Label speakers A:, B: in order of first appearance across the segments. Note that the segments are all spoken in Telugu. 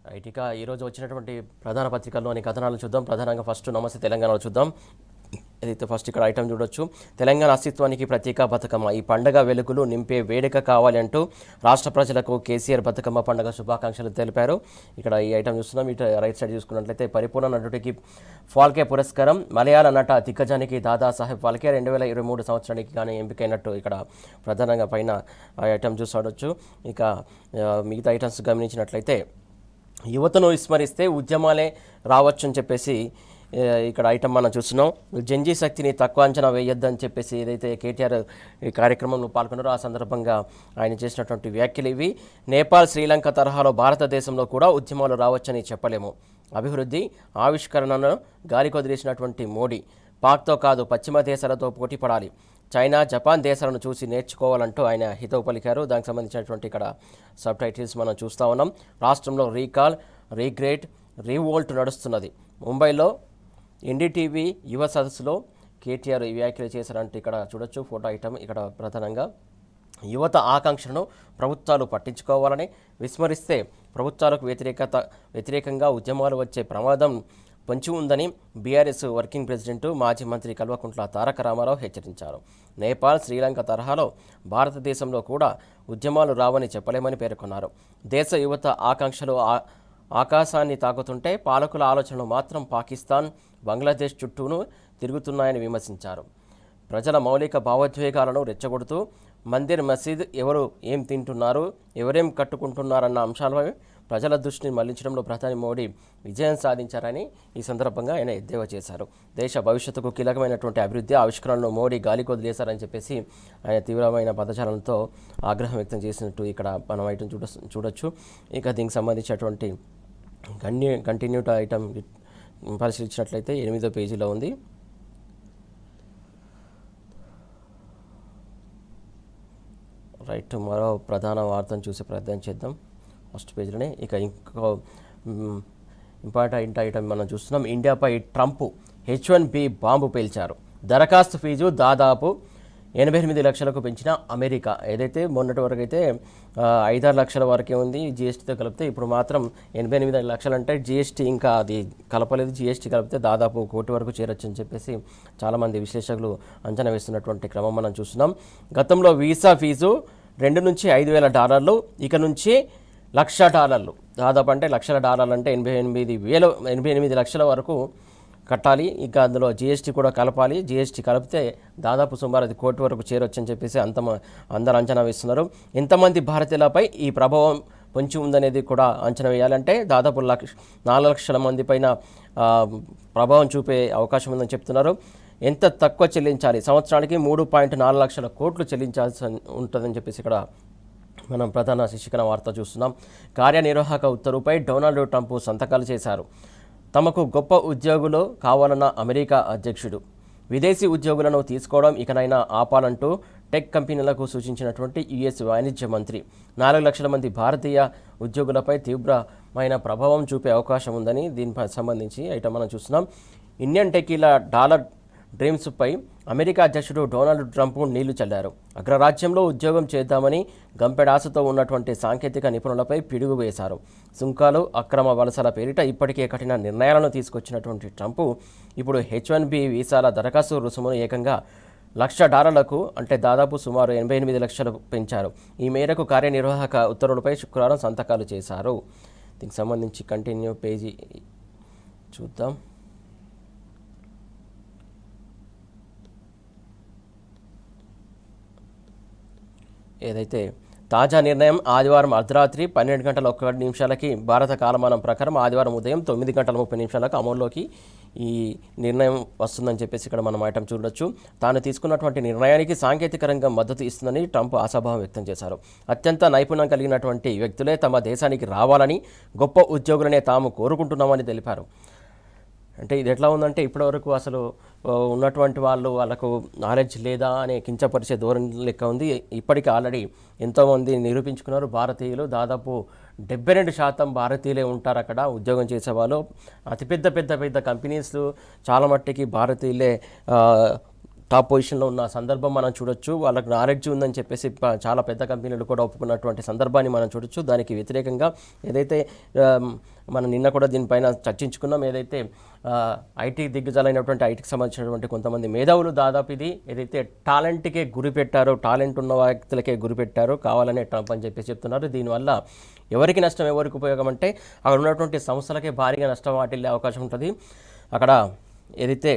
A: రైట్. ఇక ఈరోజు వచ్చినటువంటి ప్రధాన పత్రికల్లోని కథనాలు చూద్దాం. ప్రధానంగా ఫస్ట్ నమస్తే తెలంగాణలో చూద్దాం. ఏదైతే ఫస్ట్ ఇక్కడ ఐటమ్ చూడొచ్చు. తెలంగాణ అస్తిత్వానికి ప్రత్యేక బతుకమ్మ, ఈ పండగ వెలుగులు నింపే వేడుక కావాలి అంటూ రాష్ట్ర ప్రజలకు కేసీఆర్ బతుకమ్మ పండుగ శుభాకాంక్షలు తెలిపారు. ఇక్కడ ఈ ఐటమ్ చూస్తున్నాం. ఇటు రైట్ సైడ్ చూసుకున్నట్లయితే పరిపూర్ణ నటుడికి ఫాల్కే పురస్కారం, మలయాళ నట దిగ్గజానికి దాదాసాహెబ్ ఫాల్కే 2023 సంవత్సరానికి కానీ ఎంపికైనట్టు ఇక్కడ ప్రధానంగా పైన ఐటమ్ చూడవచ్చు. ఇక మిగతా ఐటమ్స్ గమనించినట్లయితే యువతను విస్మరిస్తే ఉద్యమాలే రావచ్చు అని చెప్పేసి ఇక్కడ ఐటమ్ మనం చూస్తున్నాం. జంజీ శక్తిని తక్కువ అంచనా వేయొద్దని చెప్పేసి ఏదైతే కేటీఆర్ ఈ కార్యక్రమంలో పాల్గొన్నారో ఆ సందర్భంగా ఆయన చేసినటువంటి వ్యాఖ్యలు ఇవి. నేపాల్, శ్రీలంక తరహాలో భారతదేశంలో కూడా ఉద్యమాలు రావచ్చని చెప్పలేము. అభివృద్ధి ఆవిష్కరణను గాలికి వదిలేసినటువంటి మోడీ పాక్తో కాదు పశ్చిమ దేశాలతో పోటీ పడాలి, చైనా, జపాన్ దేశాలను చూసి నేర్చుకోవాలంటూ ఆయన హితవు పలికారు. దానికి సంబంధించినటువంటి ఇక్కడ సబ్ టైటిల్స్ మనం చూస్తూ ఉన్నాం. రాష్ట్రంలో రీకాల్, రీగ్రేట్, రీవోల్ట్ నడుస్తున్నది. ముంబైలో ఎన్డీటీవీ యువ సదస్సులో కేటీఆర్ ఈ వ్యాఖ్యలు చేశారంటే ఇక్కడ చూడొచ్చు ఫోటో ఐటమ్. ఇక్కడ ప్రధానంగా యువత ఆకాంక్షలను ప్రభుత్వాలు పట్టించుకోవాలని, విస్మరిస్తే ప్రభుత్వాలకు వ్యతిరేకంగా ఉద్యమాలు వచ్చే ప్రమాదం పొంచి ఉందని బీఆర్ఎస్ వర్కింగ్ ప్రెసిడెంట్, మాజీ మంత్రి కల్వకుంట్ల తారక రామారావు హెచ్చరించారు. నేపాల్, శ్రీలంక తరహాలో భారతదేశంలో కూడా ఉద్యమాలు రావని చెప్పలేమని పేర్కొన్నారు. దేశ యువత ఆకాంక్షలు ఆకాశాన్ని తాకుతుంటే పాలకుల ఆలోచనలు మాత్రం పాకిస్తాన్, బంగ్లాదేశ్ చుట్టూను తిరుగుతున్నాయని విమర్శించారు. ప్రజల మౌలిక భావోద్వేగాలను రెచ్చగొడుతూ మందిర్, మసీద్, ఎవరు ఏం తింటున్నారు, ఎవరేం కట్టుకుంటున్నారన్న అంశాలపై ప్రజల దృష్టిని మళ్లించడంలో ప్రధాని మోడీ విజయం సాధించారని ఈ సందర్భంగా ఆయన ఎద్దేవా చేశారు. దేశ భవిష్యత్తుకు కీలకమైనటువంటి అభివృద్ధి ఆవిష్కరణను మోడీ గాలికి వదిలేశారని చెప్పేసి ఆయన తీవ్రమైన పదజాలంతో ఆగ్రహం వ్యక్తం చేసినట్టు ఇక్కడ మనం ఐటమ్ చూడొచ్చు. ఇక దీనికి సంబంధించినటువంటి కంటిన్యూట్ ఐటమ్ పరిశీలించినట్లయితే 8వ పేజీలో ఉంది. రైట్, మరో ప్రధాన వార్తను చూసే ప్రయత్నం చేద్దాం ఫస్ట్ పేజీలోనే. ఇక ఇంకో ఇంపార్టెంట్ ఐటమ్ మనం చూస్తున్నాం. ఇండియాపై ట్రంప్ H1B బాంబు పేల్చారు. దరఖాస్తు ఫీజు దాదాపు 88 లక్షలకు పెంచిన అమెరికా. ఏదైతే మొన్నటి వరకు అయితే 5-6 లక్షల వరకే ఉంది జిఎస్టీతో కలిపితే, ఇప్పుడు మాత్రం 88 లక్షలు అంటే జిఎస్టీ ఇంకా అది కలపలేదు. జిఎస్టీ కలిపితే దాదాపు 1 కోటి వరకు చేరొచ్చు అని చెప్పేసి చాలామంది విశ్లేషకులు అంచనా వేస్తున్నటువంటి క్రమం మనం చూస్తున్నాం. గతంలో వీసా ఫీజు $2,000 నుంచి $5,000, ఇక నుంచి $1,00,000 దాదాపు అంటే $1,00,000 అంటే 88 లక్షల వరకు కట్టాలి. ఇక అందులో జిఎస్టీ కూడా కలపాలి. జిఎస్టీ కలిపితే దాదాపు సుమారు 1 కోటి వరకు చేరొచ్చని చెప్పేసి అందరూ అంచనా వేస్తున్నారు. ఎంతమంది భారతీయులపై ఈ ప్రభావం పొంచి ఉందనేది కూడా అంచనా వేయాలంటే దాదాపు 4 లక్షల మంది పైన ప్రభావం చూపే అవకాశం ఉందని చెప్తున్నారు. ఎంత తక్కువ చెల్లించాలి? సంవత్సరానికి 3.4 లక్షల కోట్లు చెల్లించాల్సి ఉంటుందని చెప్పేసి ఇక్కడ మనం ప్రధాన శీర్షికన వార్త చూస్తున్నాం. కార్యనిర్వాహక ఉత్తర్వుపై డొనాల్డ్ ట్రంప్ సంతకాలు చేశారు. తమకు గొప్ప ఉద్యోగులు కావాలన్న అమెరికా అధ్యక్షుడు విదేశీ ఉద్యోగులను తీసుకోవడం ఇకనైనా ఆపాలంటూ టెక్ కంపెనీలకు సూచించినటువంటి యుఎస్ వాణిజ్య మంత్రి 4 లక్షల మంది భారతీయ ఉద్యోగులపై తీవ్రమైన ప్రభావం చూపే అవకాశం ఉందని దీనిపై సంబంధించి ఐటమ్ మనం చూస్తున్నాం. ఇండియన్ టెకీల డాలర్ డ్రీమ్స్పై అమెరికా అధ్యక్షుడు డొనాల్డ్ ట్రంప్ నీళ్లు చల్లారు. అగ్రరాజ్యంలో ఉద్యోగం చేద్దామని గంపెడాసతో ఉన్నటువంటి సాంకేతిక నిపుణులపై పిడుగు వేశారు. సుంకాలు, అక్రమ వలసల పేరిట ఇప్పటికే కఠిన నిర్ణయాలను తీసుకొచ్చినటువంటి ట్రంప్ ఇప్పుడు H1B వీసాల దరఖాస్తు రుసుమును ఏకంగా $1,00,000 అంటే దాదాపు సుమారు 88 లక్షలకు పెంచారు. ఈ మేరకు కార్యనిర్వాహక ఉత్తర్వులపై శుక్రవారం సంతకాలు చేశారు. దీనికి సంబంధించి కంటిన్యూ పేజీ చూద్దాం. ఏదైతే తాజా నిర్ణయం ఆదివారం అర్ధరాత్రి 12:01 భారత కాలమానం ప్రకారం ఆదివారం ఉదయం 9:30 అమల్లోకి ఈ నిర్ణయం వస్తుందని చెప్పేసి ఇక్కడ మనం ఐటమ్ చూడొచ్చు. తాను తీసుకున్నటువంటి నిర్ణయానికి సాంకేతిక రంగం మద్దతు ఇస్తుందని ట్రంప్ ఆశాభావం వ్యక్తం చేశారు. అత్యంత నైపుణ్యం కలిగినటువంటి వ్యక్తులే తమ దేశానికి రావాలని, గొప్ప ఉద్యోగులనే తాము కోరుకుంటున్నామని తెలిపారు. అంటే ఇది ఎట్లా ఉందంటే ఇప్పటివరకు అసలు ఉన్నటువంటి వాళ్ళకు నాలెడ్జ్ లేదా అనే కించపరిచే ధోరణి లెక్క ఉంది. ఇప్పటికీ ఆల్రెడీ ఎంతోమంది నిరూపించుకున్నారు. భారతీయులు దాదాపు 72% భారతీయులే ఉంటారు అక్కడ ఉద్యోగం చేసేవాళ్ళు. అతిపెద్ద పెద్ద కంపెనీస్ చాలా మట్టికి భారతీయులే టాప్ పొజిషన్లో ఉన్న సందర్భం మనం చూడొచ్చు. వాళ్ళకి నాలెడ్జ్ ఉందని చెప్పేసి చాలా పెద్ద కంపెనీలు కూడా ఒప్పుకున్నటువంటి సందర్భాన్ని మనం చూడొచ్చు. దానికి వ్యతిరేకంగా ఏదైతే మనం నిన్న కూడా దీనిపైన చర్చించుకున్నాం, ఏదైతే ఐటీ దిగ్గజాలైనటువంటి ఐటీకి సంబంధించినటువంటి కొంతమంది మేధావులు దాదాపు ఇది ఏదైతే టాలెంట్కే గురిపెట్టారో, టాలెంట్ ఉన్న వ్యక్తులకే గురిపెట్టారో కావాలనే ట్రంప్ అని చెప్పేసి చెప్తున్నారు. దీనివల్ల ఎవరికి నష్టం, ఎవరికి ఉపయోగం అంటే అక్కడ ఉన్నటువంటి సంస్థలకే భారీగా నష్టం వాటిల్లే అవకాశం ఉంటుంది. అక్కడ ఏదైతే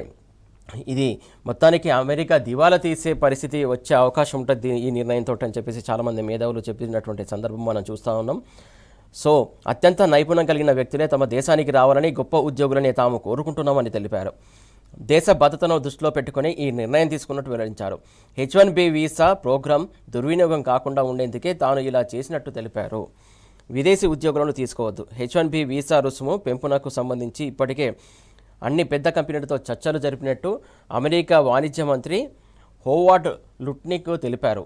A: ఇది మొత్తానికి అమెరికా దివాలా తీసే పరిస్థితి వచ్చే అవకాశం ఉంటుంది ఈ నిర్ణయంతో అని చెప్పేసి చాలామంది మేధావులు చెప్పినటువంటి సందర్భం మనం చూస్తూ ఉన్నాం. సో అత్యంత నైపుణ్యం కలిగిన వ్యక్తులే తమ దేశానికి రావాలని, గొప్ప ఉద్యోగులని తాము కోరుకుంటున్నామని తెలిపారు. దేశ భద్రతను దృష్టిలో పెట్టుకుని ఈ నిర్ణయం తీసుకున్నట్టు వెల్లడించారు. H1B వీసా ప్రోగ్రాం దుర్వినియోగం కాకుండా ఉండేందుకే తాను ఇలా చేసినట్టు తెలిపారు. విదేశీ ఉద్యోగులను తీసుకోవద్దు. H1B వీసా రుసుము పెంపునకు సంబంధించి ఇప్పటికే అన్ని పెద్ద కంపెనీలతో చర్చలు జరిపినట్టు అమెరికా వాణిజ్య మంత్రి హోవార్డ్ లుట్నిక్ తెలిపారు.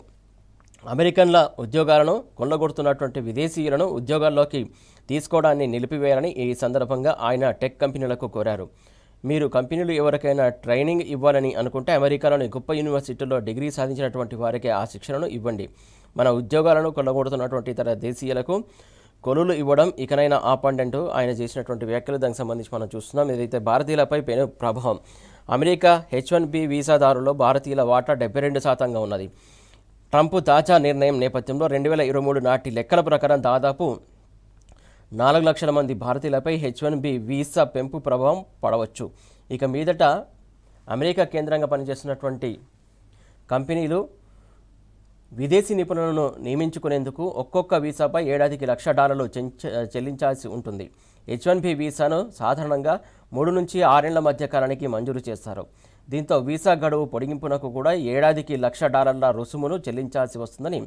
A: అమెరికన్ల ఉద్యోగాలను కొల్లగొడుతున్నటువంటి విదేశీయులను ఉద్యోగాల్లోకి తీసుకోవడాన్ని నిలిపివేయాలని ఈ సందర్భంగా ఆయన టెక్ కంపెనీలకు కోరారు. మీరు కంపెనీలు ఎవరికైనా ట్రైనింగ్ ఇవ్వాలని అనుకుంటే అమెరికాలోని గొప్ప యూనివర్సిటీల్లో డిగ్రీ సాధించినటువంటి వారికి ఆ శిక్షణను ఇవ్వండి. మన ఉద్యోగాలను కొల్లగొడుతున్నటువంటి ఇతర దేశీయులకు కొలులు ఇవ్వడం ఇకనైనా ఆపండి అంటూ ఆయన చేసినటువంటి వ్యాఖ్యలు. దానికి సంబంధించి మనం చూస్తున్నాం. ఏదైతే భారతీయులపై పెను ప్రభావం. అమెరికా H1B వీసాదారుల్లో భారతీయుల వాటా 72%గా ఉన్నది. ట్రంప్ తాజా నిర్ణయం నేపథ్యంలో 2023 నాటి లెక్కల ప్రకారం దాదాపు 4 లక్షల మంది భారతీయులపై H1B వీసా పెంపు ప్రభావం పడవచ్చు. ఇక మీదట అమెరికా కేంద్రంగా పనిచేస్తున్నటువంటి కంపెనీలు విదేశీ నిపుణులను నియమించుకునేందుకు ఒక్కొక్క వీసాపై ఏడాదికి $1,00,000 చెల్లించాల్సి ఉంటుంది. H1B వీసాను సాధారణంగా 3 నుంచి 6 ఏళ్ల మధ్య కాలానికి మంజూరు చేస్తారు. దీంతో వీసా గడువు పొడిగింపునకు కూడా ఏడాదికి $1,00,000 రుసుమును చెల్లించాల్సి వస్తుందని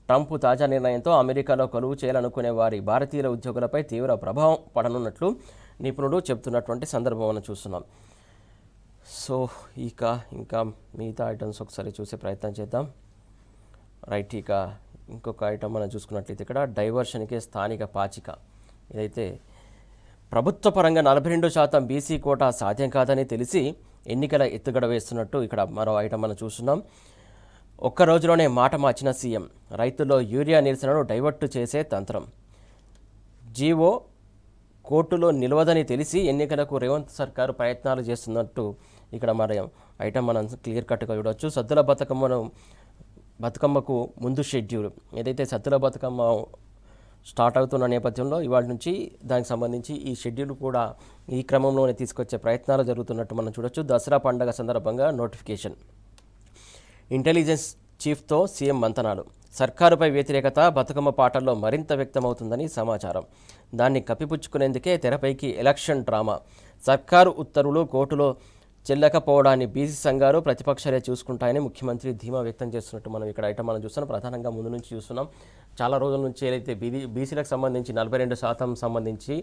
A: ట్రంప్ తాజా నిర్ణయంతో అమెరికాలో కొలువు చేయాలనుకునే వారి భారతీయుల ఉద్యోగులపై తీవ్ర ప్రభావం పడనున్నట్లు నిపుణులు చెబుతున్నటువంటి సందర్భం మనం చూస్తున్నాం. సో ఇంకా మిగతా ఐటమ్స్ ఒకసారి చూసే ప్రయత్నం చేద్దాం. రైట్, ఇక ఇంకొక ఐటమ్ మనం చూసుకున్నట్లయితే ఇక్కడ డైవర్షన్కి స్థానిక పాచిక. ఇదైతే ప్రభుత్వ పరంగా 42% బీసీ కోటా సాధ్యం కాదని తెలిసి ఎన్నికల ఎత్తుగడ వేస్తున్నట్టు ఇక్కడ మరో ఐటమ్ మనం చూస్తున్నాం. ఒక్క రోజులోనే మాట మార్చిన సీఎం. రైతుల్లో యూరియా నిరసనను డైవర్ట్ చేసే తంత్రం. జీవో కోర్టులో నిలవదని తెలిసి ఎన్నికలకు రేవంత్ సర్కారు ప్రయత్నాలు చేస్తున్నట్టు ఇక్కడ మరి ఐటమ్ మనం క్లియర్ కట్గా చూడవచ్చు. సద్దుల బతుకమ్మకు ముందు షెడ్యూల్. ఏదైతే సద్దుల బతుకమ్మ స్టార్ట్ అవుతున్న నేపథ్యంలో ఇవాళ నుంచి దానికి సంబంధించి ఈ షెడ్యూల్ కూడా ఈ క్రమంలోనే తీసుకొచ్చే ప్రయత్నాలు జరుగుతున్నట్టు మనం చూడొచ్చు. దసరా పండగ సందర్భంగా నోటిఫికేషన్. ఇంటెలిజెన్స్ చీఫ్తో సీఎం మంతనాలు. సర్కారుపై వ్యతిరేకత బతుకమ్మ పాటల్లో మరింత వ్యక్తమవుతుందని సమాచారం. దాన్ని కప్పిపుచ్చుకునేందుకే తెరపైకి ఎలక్షన్ డ్రామా. సర్కారు ఉత్తర్వులు కోర్టులో చెల్లకపోవడాన్ని బీసీ సంఘాలు ప్రతిపక్షాలే చూసుకుంటాయని ముఖ్యమంత్రి ధీమా వ్యక్తం చేస్తున్నట్టు మనం ఇక్కడ ఐటమ్ మనం చూస్తున్నాం. ప్రధానంగా ముందు నుంచి చూస్తున్నాం, చాలా రోజుల నుంచి ఏదైతే బీసీలకు సంబంధించి 42% సంబంధించి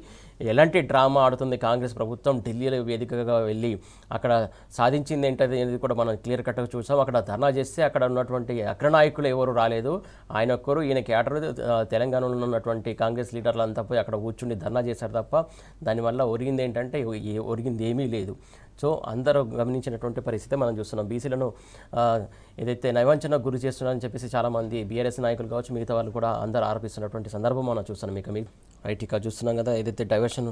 A: ఎలాంటి డ్రామా ఆడుతుంది కాంగ్రెస్ ప్రభుత్వం. ఢిల్లీలో వేదికగా వెళ్ళి అక్కడ సాధించింది ఏంటది అనేది కూడా మనం క్లియర్ కట్గా చూసాం. అక్కడ ధర్నా చేస్తే అక్కడ ఉన్నటువంటి అగ్రనాయకులు ఎవరు రాలేదు, ఆయన ఒక్కరు, ఈయన క్యాడర్ తెలంగాణలో ఉన్నటువంటి కాంగ్రెస్ లీడర్లు అంతా పోయి అక్కడ కూర్చుని ధర్నా చేశారు తప్ప దానివల్ల ఒరిగింది ఏంటంటే ఒరిగింది ఏమీ లేదు. సో అందరూ గమనించినటువంటి పరిస్థితి మనం చూస్తున్నాం. బీసీలను ఏదైతే నైవంచనకు గురి చేస్తున్నారని చెప్పేసి చాలామంది బీఆర్ఎస్ నాయకులు కావచ్చు, మిగతా వాళ్ళు కూడా అందరూ ఆరోపిస్తున్నటువంటి సందర్భం మనం చూస్తున్నాం. ఇక రైట్, ఇక చూస్తున్నాం కదా, ఏదైతే డైవర్షన్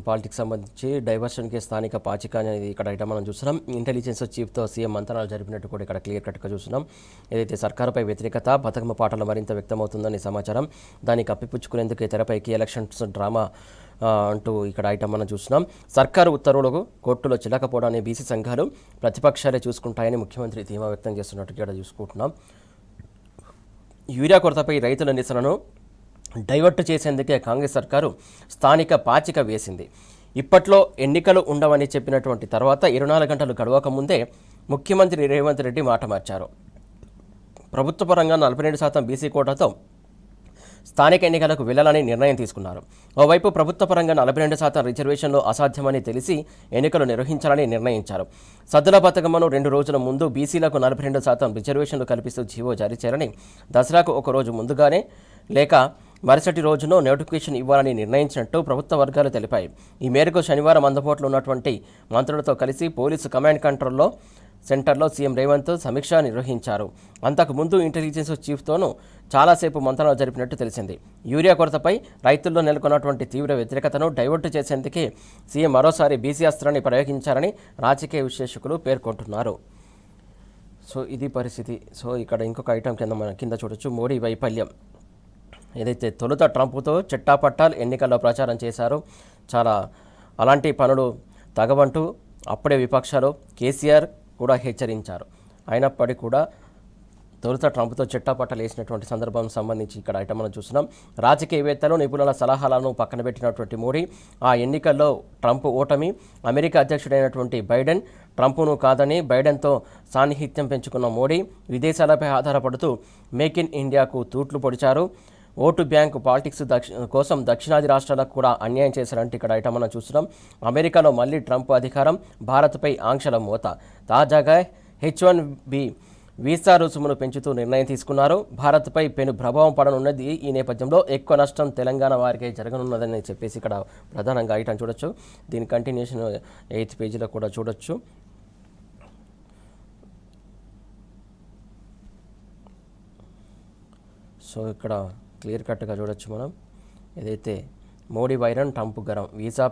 A: పాలిటిక్స్ సంబంధించి డైవర్షన్కి స్థానిక పాచిక అనేది ఇక్కడ ఐటమ్ మనం చూస్తున్నాం. ఇంటెలిజెన్స్ చీఫ్తో సీఎం మంతనాలు జరిపినట్టు కూడా ఇక్కడ క్లియర్ కట్గా చూస్తున్నాం. ఏదైతే సర్కారుపై వ్యతిరేకత బతుకమ్మ పాటలు మరింత వ్యక్తమవుతుందని సమాచారం. దాన్ని కప్పిపుచ్చుకునేందుకు తెరపైకి ఎలక్షన్స్ డ్రామా అంటూ ఇక్కడ ఐటమ్ మనం చూస్తున్నాం. సర్కారు ఉత్తర్వులకు కోర్టులో చెల్లకపోవడాన్ని బీసీ సంఘాలు ప్రతిపక్షాలే చూసుకుంటాయని ముఖ్యమంత్రి ధీమా వ్యక్తం చేస్తున్నట్టు ఇక్కడ చూసుకుంటున్నాం. యూరియా కొరతపై రైతుల నిరసనను డైవర్ట్ చేసేందుకే కాంగ్రెస్ సర్కారు స్థానిక పాచిక వేసింది. ఇప్పట్లో ఎన్నికలు ఉండవని చెప్పినటువంటి తర్వాత 24 గంటలు గడవక ముందే ముఖ్యమంత్రి రేవంత్ రెడ్డి మాట మార్చారు. ప్రభుత్వ పరంగా 42% బీసీ కోటాతో స్థానిక ఎన్నికలకు వెళ్లాలని నిర్ణయం తీసుకున్నారు. ఓవైపు ప్రభుత్వ పరంగా 42% రిజర్వేషన్లు అసాధ్యమని తెలిసి ఎన్నికలు నిర్వహించాలని నిర్ణయించారు. సద్దుల బతుకమ్మను 2 రోజుల ముందు బీసీలకు 42% రిజర్వేషన్లు కల్పిస్తూ జీవో జారీ చేయాలని, దసరాకు ఒక రోజు ముందుగానే లేక మరుసటి రోజునో నోటిఫికేషన్ ఇవ్వాలని నిర్ణయించినట్టు ప్రభుత్వ వర్గాలు తెలిపాయి. ఈ మేరకు శనివారం అందుబాటులో ఉన్నటువంటి మంత్రులతో కలిసి పోలీసు కమాండ్ కంట్రోల్లో సెంటర్లో సీఎం రేవంత్ సమీక్ష నిర్వహించారు. అంతకుముందు ఇంటెలిజెన్స్ చీఫ్తోనూ చాలాసేపు మంత్రాలు జరిపినట్టు తెలిసింది. యూరియా కొరతపై రైతుల్లో నెలకొన్నటువంటి తీవ్ర వ్యతిరేకతను డైవర్ట్ చేసేందుకే సీఎం మరోసారి బీసీ అస్త్రాన్ని ప్రయోగించారని రాజకీయ విశ్లేషకులు పేర్కొంటున్నారు. సో ఇది పరిస్థితి. సో ఇక్కడ ఇంకొక ఐటమ్ కింద చూడొచ్చు, మోడీ వైఫల్యం. ఏదైతే తొలుత ట్రంప్తో చెట్టాపట్టాలు ఎన్నికల్లో ప్రచారం చేశారో అలాంటి పనులు తగవంటూ అప్పుడే విపక్షాలు కేసీఆర్ కూడా హెచ్చరించారు. అయినప్పటికీ కూడా తొలుత ట్రంప్తో చెట్టాపట్టాలు వేసినటువంటి సందర్భం సంబంధించి ఇక్కడ ఐటమ్ మనం చూస్తున్నాం. రాజకీయవేత్తలు నిపుణుల సలహాలను పక్కన పెట్టినటువంటి మోడీ ఆ ఎన్నికల్లో ట్రంప్ ఓటమి, అమెరికా అధ్యక్షుడైనటువంటి బైడెన్ ట్రంప్ను కాదని బైడెన్తో సాన్నిహిత్యం పెంచుకున్న మోడీ విదేశాలపై ఆధారపడుతూ మేక్ ఇన్ ఇండియాకు తూట్లు పొడిచారు. ఓటు బ్యాంకు పాలిటిక్స్ కోసం దక్షిణాది రాష్ట్రాలకు కూడా అన్యాయం చేశారంటే ఇక్కడ ఐటమ్ మనం చూస్తున్నాం. అమెరికాలో మళ్ళీ ట్రంప్ అధికారం, భారత్పై ఆంక్షల మోత. తాజాగా H1B వీసా రుసుమును పెంచుతూ నిర్ణయం తీసుకున్నారు. భారత్పై పెను ప్రభావం పడనున్నది. ఈ నేపథ్యంలో ఎక్కువ నష్టం తెలంగాణ వారికే జరగనున్నదని చెప్పేసి ఇక్కడ ప్రధానంగా ఐటమ్ చూడొచ్చు. దీని కంటిన్యూషన్ 8th పేజీలో కూడా చూడొచ్చు. సో ఇక్కడ క్లియర్ కట్గా చూడొచ్చు మనం. ఏదైతే మోడీ వైరన్ ట్రంప్ గరం, వీసా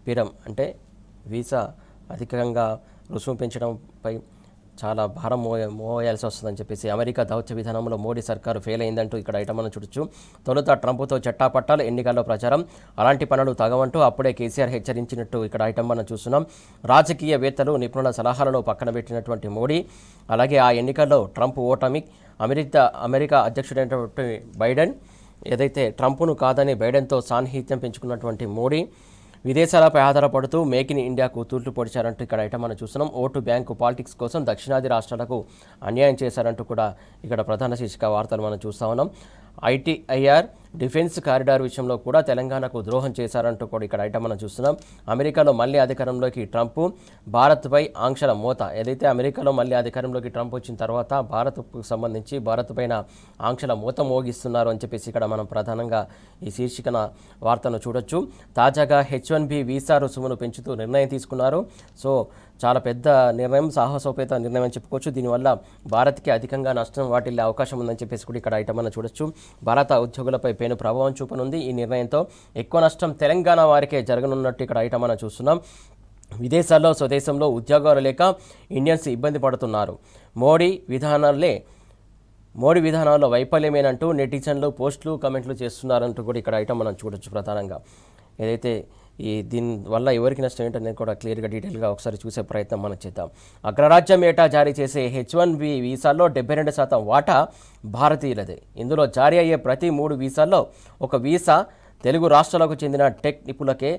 A: పిరం అంటే వీసా అధికంగా రుసుము పెంచడంపై చాలా భారం మోయాల్సి వస్తుందని చెప్పేసి అమెరికా దౌత్య విధానంలో మోడీ సర్కారు ఫెయిల్ అయిందంటూ ఇక్కడ ఐటమ్ మనం చూడొచ్చు. తొలుత ట్రంప్తో చట్టాపట్టాలు ఎన్నికల్లో ప్రచారం, అలాంటి పనులు తగవంటూ అప్పుడే కేసీఆర్ హెచ్చరించినట్టు ఇక్కడ ఐటమ్ మనం చూస్తున్నాం. రాజకీయవేత్తలు నిపుణుల సలహాలను పక్కన పెట్టినటువంటి మోడీ, అలాగే ఆ ఎన్నికల్లో ట్రంప్ ఓటమి, అమెరికా అధ్యక్షుడైనటువంటి బైడెన్ ఏదైతే ట్రంప్ను కాదని బైడెన్తో సాన్నిహిత్యం పెంచుకున్నటువంటి మోడీ విదేశాలపై ఆధారపడుతూ మేక్ ఇన్ ఇండియాకు తూట్లు పొడిచారంటూ ఇక్కడ ఐటమ్ మనం చూస్తున్నాం. ఓటు బ్యాంకు పాలిటిక్స్ కోసం దక్షిణాది రాష్ట్రాలకు అన్యాయం చేశారంటూ కూడా ఇక్కడ ప్రధాన శీర్షిక వార్తలు మనం చూస్తూ ఉన్నాం. ITIR డిఫెన్స్ కారిడార్ విషయంలో కూడా తెలంగాణకు ద్రోహం చేశారంటూ కూడా ఇక్కడ ఐటమ్ మనం చూస్తున్నాం. అమెరికాలో మళ్ళీ అధికారంలోకి ట్రంప్, భారత్పై ఆంక్షల మోత. ఏదైతే అమెరికాలో మళ్ళీ అధికారంలోకి ట్రంప్ వచ్చిన తర్వాత భారత్కు సంబంధించి భారత్ పైన ఆంక్షల మోత మోగిస్తున్నారు అని చెప్పేసి ఇక్కడ మనం ప్రధానంగా ఈ శీర్షికన వార్తను చూడొచ్చు. తాజాగా H1B వీసా రుసుమును పెంచుతూ నిర్ణయం తీసుకున్నారు. సో చాలా పెద్ద నిర్ణయం, సాహసోపేత నిర్ణయం అని చెప్పుకోవచ్చు. దీనివల్ల భారత్కి అధికంగా నష్టం వాటిల్లే అవకాశం ఉందని చెప్పేసి కూడా ఇక్కడ ఐటమ్ మనం చూడొచ్చు. భారత ఉద్యోగులపై పెను ప్రభావం చూపనుంది. ఈ నిర్ణయంతో ఎక్కువ నష్టం తెలంగాణ వారికే జరగనున్నట్టు ఇక్కడ ఐటమ్ మనం చూస్తున్నాం. విదేశాల్లో స్వదేశంలో ఉద్యోగాలు లేక ఇండియన్స్ ఇబ్బంది పడుతున్నారు. మోడీ విధానాల్లో వైఫల్యమేనంటూ నెటిజన్లు పోస్టులు కమెంట్లు చేస్తున్నారంటూ కూడా ఇక్కడ ఐటమ్ మనం చూడొచ్చు. ప్రధానంగా ఏదైతే దీనివల్ల ఎవరికి నష్టం ఏంటనేది కూడా క్లియర్గా డీటెయిల్గా ఒకసారి చూసే ప్రయత్నం మనం చేద్దాం. అగ్రరాజ్యం ఏటా జారీ చేసే H1B వీసాల్లో 72% వాటా భారతీయులదే. ఇందులో జారీ అయ్యే ప్రతి 3 వీసాల్లో ఒక వీసా తెలుగు రాష్ట్రాలకు చెందిన టెక్ నిపుణులకే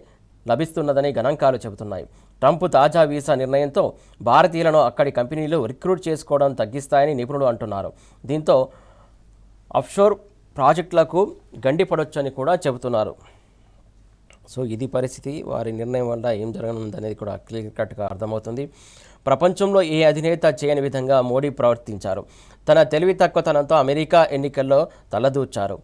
A: లభిస్తున్నదని గణాంకాలు చెబుతున్నాయి. ట్రంప్ తాజా వీసా నిర్ణయంతో భారతీయులను అక్కడి కంపెనీలు రిక్రూట్ చేసుకోవడం తగ్గిస్తాయని నిపుణులు అంటున్నారు. దీంతో ఆఫ్షోర్ ప్రాజెక్టులకు గండిపడొచ్చని కూడా చెబుతున్నారు. సో ఇది పరిస్థితి. వారి నిర్ణయం వల్ల ఏం జరగనుందనేది కూడా క్లియర్ కట్గా అర్థమవుతుంది. ప్రపంచంలో ఏ అధినేత చేయని విధంగా మోడీ ప్రవర్తించారు. తన తెలివి తక్కువతనంతో అమెరికా ఎన్నికల్లో తలదూర్చారు.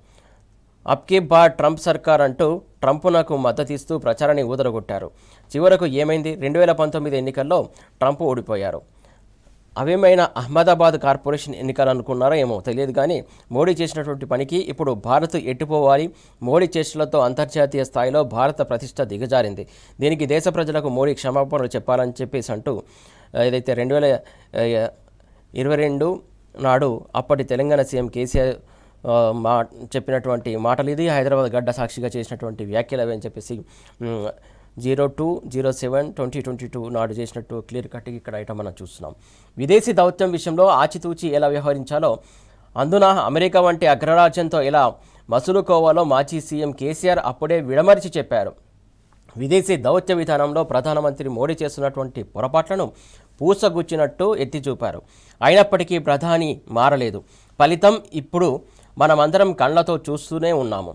A: అబ్కీ బార్ ట్రంప్ సర్కార్ అంటూ ట్రంప్నకు మద్దతిస్తూ ప్రచారాన్ని ఊదరగొట్టారు. చివరకు ఏమైంది? 2019 ఎన్నికల్లో ట్రంప్ ఓడిపోయారు. అవేమైనా అహ్మదాబాద్ కార్పొరేషన్ ఎన్నికలు అనుకున్నారో ఏమో తెలియదు, కానీ మోడీ చేసినటువంటి పనికి ఇప్పుడు భారత్ ఎట్టుపోవాలి. మోడీ చేష్టలతో అంతర్జాతీయ స్థాయిలో భారత ప్రతిష్ట దిగజారింది. దీనికి దేశ ప్రజలకు మోడీ క్షమాపణలు చెప్పాలని చెప్పేసి అంటూ ఏదైతే 2022 నాడు అప్పటి తెలంగాణ సీఎం కేసీఆర్ చెప్పినటువంటి మాటలు ఇది. హైదరాబాద్ గడ్డ సాక్షిగా చేసినటువంటి వ్యాఖ్యలు అవి అని చెప్పేసి 02/07/2022 నాడు చేసినట్టు క్లియర్ కట్ ఇక్కడ ఐటమ్ మనం చూస్తున్నాం. విదేశీ దౌత్యం విషయంలో ఆచితూచి ఎలా వ్యవహరించాలో, అందున అమెరికా వంటి అగ్రరాజ్యంతో ఎలా మసులుకోవాలో మాజీ సీఎం కేసీఆర్ అప్పుడే విడమరిచి చెప్పారు. విదేశీ దౌత్య విధానంలో ప్రధానమంత్రి మోడీ చేస్తున్నటువంటి పొరపాట్లను పూసగుచ్చినట్టు ఎత్తి చూపారు. అయినప్పటికీ ప్రధాని మారలేదు. ఫలితం ఇప్పుడు మనమందరం కళ్ళతో చూస్తూనే ఉన్నాము.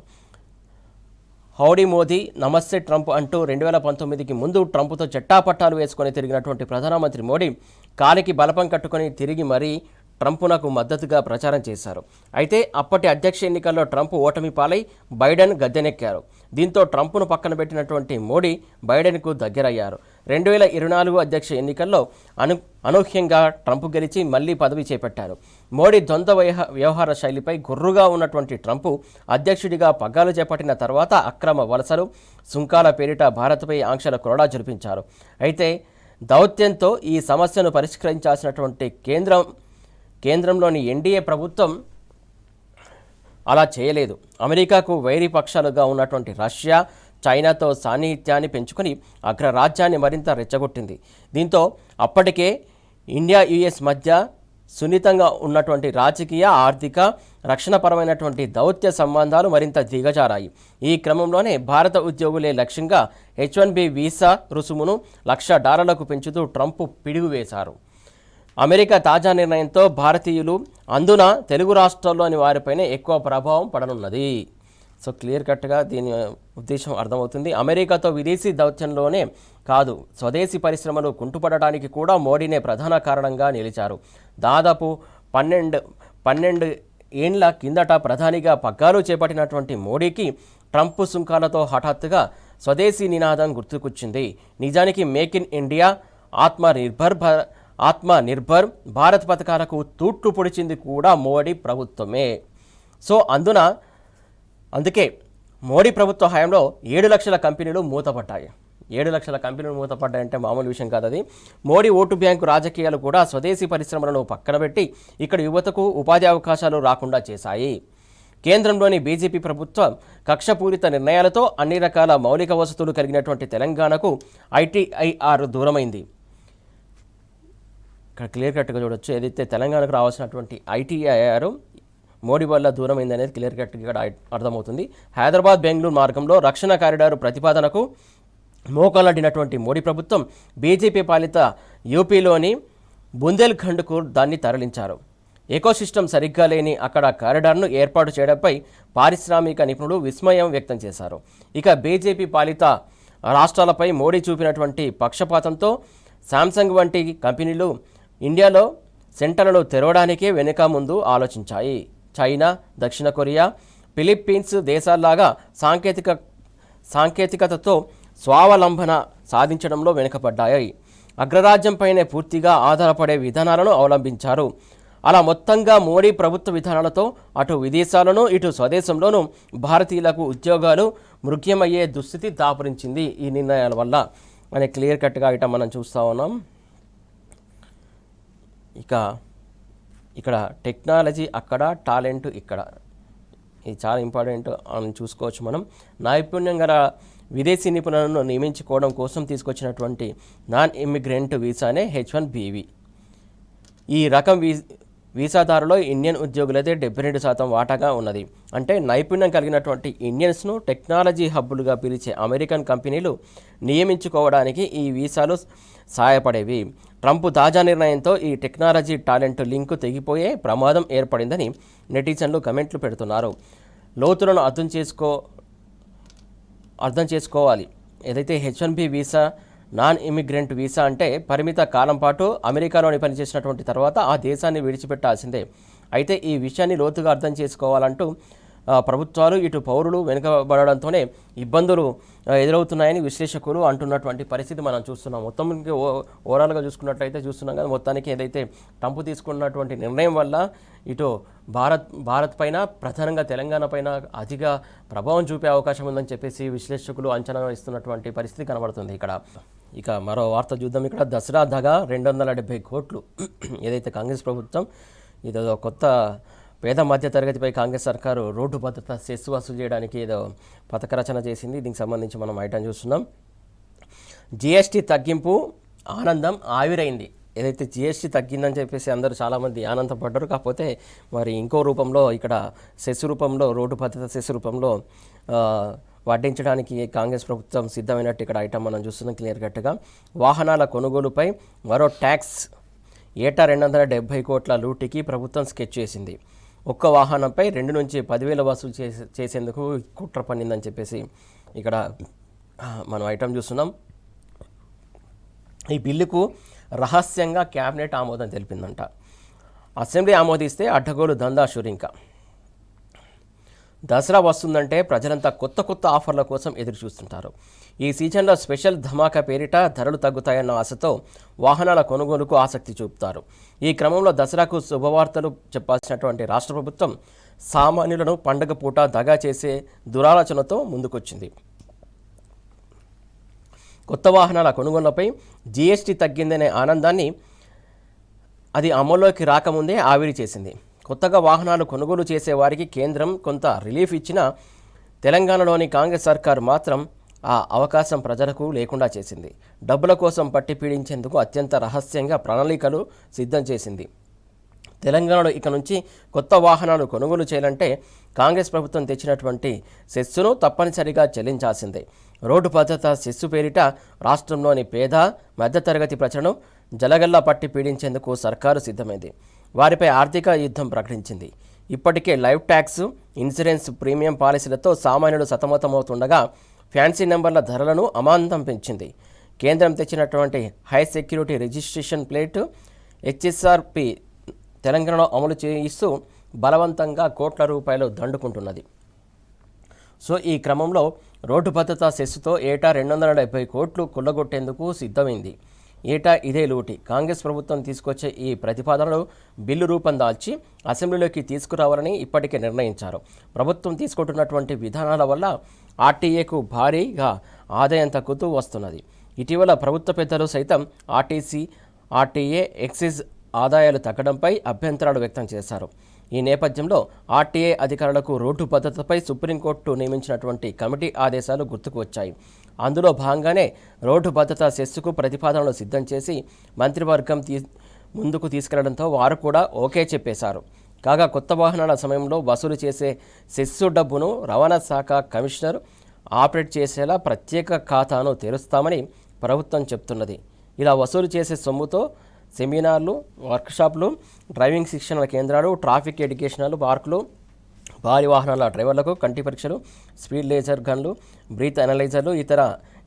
A: హౌడీ మోదీ, నమస్తే ట్రంప్ అంటూ 2019కి ముందు ట్రంప్తో చట్టాపట్టాలు వేసుకొని తిరిగినటువంటి ప్రధానమంత్రి మోడీ కాలికి బలపం కట్టుకొని తిరిగి మరీ ట్రంప్నకు మద్దతుగా ప్రచారం చేశారు. అయితే అప్పటి అధ్యక్ష ఎన్నికల్లో ట్రంప్ ఓటమి పాలై బైడెన్ గద్దెనెక్కారు. దీంతో ట్రంప్ను పక్కన పెట్టినటువంటి మోడీ బైడెన్కు దగ్గరయ్యారు. 2024 అధ్యక్ష ఎన్నికల్లో అనూహ్యంగా ట్రంప్ గెలిచి మళ్లీ పదవి చేపట్టారు. మోడీ ద్వంద్వ వ్యవహార శైలిపై గుర్రుగా ఉన్నటువంటి ట్రంప్ అధ్యక్షుడిగా పగ్గాలు చేపట్టిన తర్వాత అక్రమ వలసలు, సుంకాల పేరిట భారత్పై ఆంక్షల కొరడా జరిపించారు. అయితే దౌత్యంతో ఈ సమస్యను పరిష్కరించాల్సినటువంటి కేంద్రంలోని ఎన్డీఏ ప్రభుత్వం అలా చేయలేదు. అమెరికాకు వైరీ పక్షాలుగా ఉన్నటువంటి రష్యా, చైనాతో సాన్నిహిత్యాన్ని పెంచుకొని అగ్రరాజ్యాన్ని మరింత రెచ్చగొట్టింది. దీంతో అప్పటికే ఇండియా యుఎస్ మధ్య సున్నితంగా ఉన్నటువంటి రాజకీయ, ఆర్థిక, రక్షణపరమైనటువంటి దౌత్య సంబంధాలు మరింత దిగజారాయి. ఈ క్రమంలోనే భారత ఉద్యోగులే లక్ష్యంగా H-1B వీసా రుసుమును $1,00,000 పెంచుతూ ట్రంప్ పిడుగు వేశారు. అమెరికా తాజా నిర్ణయంతో భారతీయులు, అందున తెలుగు రాష్ట్రాల్లోని వారిపైనే ఎక్కువ ప్రభావం పడనున్నది. సో క్లియర్ కట్గా దీని ఉద్దేశం అర్థమవుతుంది. అమెరికాతో విదేశీ దౌత్యంలోనే కాదు, స్వదేశీ పరిశ్రమలు కుంటుపడటానికి కూడా మోడీనే ప్రధాన కారణంగా నిలిచారు. దాదాపు 12 ఏండ్ల కిందట ప్రధానిగా పగ్గాలు చేపట్టినటువంటి మోడీకి ట్రంప్ సుంకాలతో హఠాత్తుగా స్వదేశీ నినాదం గుర్తుకొచ్చింది. నిజానికి మేక్ ఇన్ ఇండియా, ఆత్మ నిర్భర్ భారత్ పథకాలకు తూట్లు పొడిచింది కూడా మోడీ ప్రభుత్వమే. సో అందుకే మోడీ ప్రభుత్వ హయాంలో 7 లక్షల కంపెనీలు మూతపడ్డాయి. 7 లక్షల కంపెనీలు మూతపడ్డాయంటే మామూలు విషయం కాదు అది. మోడీ ఓటు బ్యాంకు రాజకీయాలు కూడా స్వదేశీ పరిశ్రమలను పక్కన పెట్టి ఇక్కడ యువతకు ఉపాధి అవకాశాలు రాకుండా చేశాయి. కేంద్రంలోని బీజేపీ ప్రభుత్వం కక్షపూరిత నిర్ణయాలతో అన్ని రకాల మౌలిక వసతులు కలిగినటువంటి తెలంగాణకు ఐటీఐఆర్ దూరమైంది. ఇక్కడ క్లియర్ కట్గా చూడొచ్చు. ఏదైతే తెలంగాణకు రావాల్సినటువంటి ఐటీఐఆర్ మోడీ వల్ల దూరమైంది అనేది క్లియర్ కట్గా ఇక్కడ అర్థమవుతుంది. హైదరాబాద్ బెంగళూరు మార్గంలో రక్షణ కారిడారు ప్రతిపాదనకు మోకాలడ్డినటువంటి మోడీ ప్రభుత్వం బీజేపీ పాలిత యూపీలోని బుందేల్ఖండ్కు దాన్ని తరలించారు. ఎకోసిస్టమ్ సరిగ్గా లేని అక్కడ కారిడార్ను ఏర్పాటు చేయడంపై పారిశ్రామిక నిపుణులు విస్మయం వ్యక్తం చేశారు. ఇక బీజేపీ పాలిత రాష్ట్రాలపై మోడీ చూపినటువంటి పక్షపాతంతో శాంసంగ్ వంటి కంపెనీలు ఇండియాలో సెంటర్లను తెరవడానికే వెనుక ముందు ఆలోచించాయి. చైనా, దక్షిణ కొరియా, ఫిలిప్పీన్స్ దేశాల్లాగా సాంకేతికతతో స్వావలంబన సాధించడంలో వెనుకబడ్డాయి. అగ్రరాజ్యంపైనే పూర్తిగా ఆధారపడే విధానాలను అవలంబించారు. అలా మొత్తంగా మోడీ ప్రభుత్వ విధానాలతో అటు విదేశాలను ఇటు స్వదేశంలోనూ భారతీయులకు ఉద్యోగాలు మృగ్యమయ్యే దుస్థితి దాపురించింది ఈ నిర్ణయాల వల్ల అనే క్లియర్ కట్గా ఇట మనం చూస్తూ ఉన్నాం. ఇక్కడ టెక్నాలజీ అక్కడ, టాలెంట్ ఇక్కడ, ఇది చాలా ఇంపార్టెంట్ అని చూసుకోవచ్చు మనం. నైపుణ్యం గల విదేశీ నిపుణులను నియమించుకోవడం కోసం తీసుకొచ్చినటువంటి నాన్ ఇమిగ్రెంట్ వీసానే H-1B. ఈ రకం వీసాదారులో ఇండియన్ ఉద్యోగులైతే 72% వాటాగా ఉన్నది. అంటే నైపుణ్యం కలిగినటువంటి ఇండియన్స్ను టెక్నాలజీ హబ్బులుగా పిలిచే అమెరికన్ కంపెనీలు నియమించుకోవడానికి ఈ వీసాలు సహాయపడేవి. ట్రంప్ తాజా నిర్ణయంతో ఈ టెక్నాలజీ టాలెంట్ లింకు తెగిపోయే ప్రమాదం ఏర్పడిందని నెటిజన్లు కమెంట్లు పెడుతున్నారు. లోతులను అర్థం చేసుకోవాలి. ఏదైతే H-1B visa non immigrant visa అంటే పరిమిత కాలం పాటు అమెరికాలోని పనిచేసినటువంటి తర్వాత ఆ దేశాన్ని విడిచిపెట్టాల్సిందే. అయితే ఈ విషయాన్ని లోతుగా అర్థం చేసుకోవాలంటూ ప్రభుత్వాలు ఇటు పౌరులు వెనుకబడడంతోనే ఇబ్బందులు ఎదురవుతున్నాయని విశ్లేషకులు అంటున్నటువంటి పరిస్థితి మనం చూస్తున్నాం. మొత్తం ఓవరాల్గా చూసుకున్నట్లయితే చూస్తున్నాం కదా, మొత్తానికి ఏదైతే ట్రంప్ తీసుకున్నటువంటి నిర్ణయం వల్ల ఇటు భారత్ పైన, ప్రధానంగా తెలంగాణ పైన అధిక ప్రభావం చూపే అవకాశం ఉందని చెప్పేసి విశ్లేషకులు అంచనా ఇస్తున్నటువంటి పరిస్థితి కనబడుతుంది ఇక్కడ. ఇక మరో వార్త చూద్దాం. ఇక్కడ దసరా దగా 270 కోట్లు ఏదైతే కాంగ్రెస్ ప్రభుత్వం ఇదో కొత్త పేద మధ్య తరగతిపై కాంగ్రెస్ సర్కారు రోడ్డు భద్రత సెస్ వసూలు చేయడానికి ఏదో పథక రచన చేసింది. దీనికి సంబంధించి మనం ఐటమ్ చూస్తున్నాం. జిఎస్టీ తగ్గింపు ఆనందం ఆవిరైంది. ఏదైతే జిఎస్టీ తగ్గిందని చెప్పేసి అందరూ చాలామంది ఆనందపడ్డారు. కాకపోతే మరి ఇంకో రూపంలో ఇక్కడ సెస్ రూపంలో, రోడ్డు భద్రత సెస్ రూపంలో వడ్డించడానికి కాంగ్రెస్ ప్రభుత్వం సిద్ధమైనట్టు ఇక్కడ ఐటమ్ మనం చూస్తున్నాం క్లియర్ కట్గా. వాహనాల కొనుగోలుపై మరో ట్యాక్స్, ఏటా 270 కోట్ల లూటీకి ప్రభుత్వం స్కెచ్ చేసింది. ఒక్క వాహనంపై 2 నుంచి 10,000 వసూలు చేసేందుకు కుట్ర పన్నిందని చెప్పేసి ఇక్కడ మనం ఐటమ్ చూస్తున్నాం. ఈ బిల్లుకు రహస్యంగా క్యాబినెట్ ఆమోదం తెలిపిందంట. అసెంబ్లీ ఆమోదిస్తే అడ్డగోలు దందా షురింక. దసరా వస్తుందంటే ప్రజలంతా కొత్త కొత్త ఆఫర్ల కోసం ఎదురు చూస్తుంటారు. ఈ సీజన్లో స్పెషల్ ధమాకా పేరిట ధరలు తగ్గుతాయన్న ఆశతో వాహనాల కొనుగోలుకు ఆసక్తి చూపుతారు. ఈ క్రమంలో దసరాకు శుభవార్తలు చెప్పాల్సినటువంటి రాష్ట్ర ప్రభుత్వం సామాన్యులను పండగ పూట దగా చేసే దురాలోచనతో ముందుకొచ్చింది. కొత్త వాహనాల కొనుగోళ్లపై జీఎస్టీ తగ్గిందనే ఆనందాన్ని అది అమల్లోకి రాకముందే ఆవిరి చేసింది. కొత్తగా వాహనాలు కొనుగోలు చేసే వారికి కేంద్రం కొంత రిలీఫ్ ఇచ్చినా తెలంగాణలోని కాంగ్రెస్ సర్కారు మాత్రం ఆ అవకాశం ప్రజలకు లేకుండా చేసింది. డబ్బుల కోసం పట్టి పీడించేందుకు అత్యంత రహస్యంగా ప్రణాళికలు సిద్ధం చేసింది. తెలంగాణలో ఇక నుంచి కొత్త వాహనాలు కొనుగోలు చేయాలంటే కాంగ్రెస్ ప్రభుత్వం తెచ్చినటువంటి సెస్సును తప్పనిసరిగా చెల్లించాల్సిందే. రోడ్డు భద్రత సెస్సు పేరిట రాష్ట్రంలోని పేద మధ్యతరగతి ప్రజలను జలగల్లా పట్టి పీడించేందుకు సర్కారు సిద్ధమైంది. వారిపై ఆర్థిక యుద్ధం ప్రకటించింది. ఇప్పటికే లైవ్ ట్యాక్స్, ఇన్సూరెన్స్ ప్రీమియం పాలసీలతో సామాన్యులు సతమతమవుతుండగా ఫ్యాన్సీ నెంబర్ల ధరలను అమాంతం పెంచింది. కేంద్రం తెచ్చినటువంటి high security registration plate HSRP తెలంగాణలో అమలు చేయిస్తూ బలవంతంగా కోట్ల రూపాయలు దండుకుంటున్నది. సో ఈ క్రమంలో రోడ్డు భద్రతా సెస్సుతో ఏటా 270 కోట్లు కొల్లగొట్టేందుకు సిద్ధమైంది. ఏటా ఇదే లూటి. కాంగ్రెస్ ప్రభుత్వం తీసుకొచ్చే ఈ ప్రతిపాదనలు బిల్లు రూపం దాల్చి అసెంబ్లీలోకి తీసుకురావాలని ఇప్పటికే నిర్ణయించారు. ప్రభుత్వం తీసుకుంటున్నటువంటి విధానాల వల్ల ఆర్టీఏకు భారీగా ఆదాయం తగ్గుతూ వస్తున్నది. ఇటీవల ప్రభుత్వ పెద్దలు సైతం ఆర్టీసీ, ఆర్టీఏ, ఎక్సైజ్ ఆదాయాలు తగ్గడంపై అభ్యంతరాలు వ్యక్తం చేశారు. ఈ నేపథ్యంలో ఆర్టీఏ అధికారులకు రోడ్డు భద్రతపై సుప్రీంకోర్టు నియమించినటువంటి కమిటీ ఆదేశాలు గుర్తుకు వచ్చాయి. అందులో భాగంగానే రోడ్డు భద్రతా సెస్సుకు ప్రతిపాదనలు సిద్ధం చేసి మంత్రివర్గం ముందుకు తీసుకెళ్లడంతో వారు కూడా ఓకే చెప్పేశారు. కాగా కొత్త వాహనాల సమయంలో వసూలు చేసే సెస్సు డబ్బును రవాణా శాఖ కమిషనర్ ఆపరేట్ చేసేలా ప్రత్యేక ఖాతాను తెరుస్తామని ప్రభుత్వం చెప్తున్నది. ఇలా వసూలు చేసే సొమ్ముతో సెమినార్లు, వర్క్షాప్లు, డ్రైవింగ్ శిక్షణ కేంద్రాలు, ట్రాఫిక్ ఎడ్యుకేషనల్ పార్కులు, భారీ వాహనాల డ్రైవర్లకు కంటి పరీక్షలు, స్పీడ్ లేజర్ గన్లు, బ్రీత్ అనలైజర్లు, ఇతర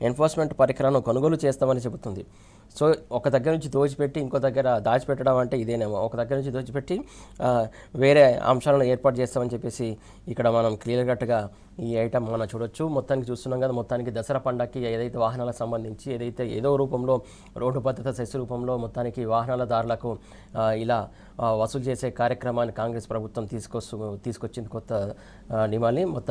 A: ఎన్ఫోర్స్మెంట్ పరికరాలను కొనుగోలు చేస్తామని చెబుతుంది. సో ఒక దగ్గర నుంచి దోచిపెట్టి ఇంకో దగ్గర దాచిపెట్టడం అంటే ఇదేనేమో. ఒక దగ్గర నుంచి దోచిపెట్టి వేరే అంశాలను ఏర్పాటు చేస్తామని చెప్పేసి ఇక్కడ మనం క్లియర్ కట్గా ఈ ఐటమ్ మనం చూడొచ్చు. మొత్తానికి చూస్తున్నాం కదా, మొత్తానికి దసరా పండగకి ఏదైతే వాహనాలకు సంబంధించి ఏదైతే ఏదో రూపంలో రోడ్డు భద్రత సెస్ రూపంలో మొత్తానికి వాహనాలదారులకు ఇలా వసూలు చేసే కార్యక్రమాన్ని కాంగ్రెస్ ప్రభుత్వం తీసుకొచ్చింది కొత్త నియమాన్ని మొత్తానికి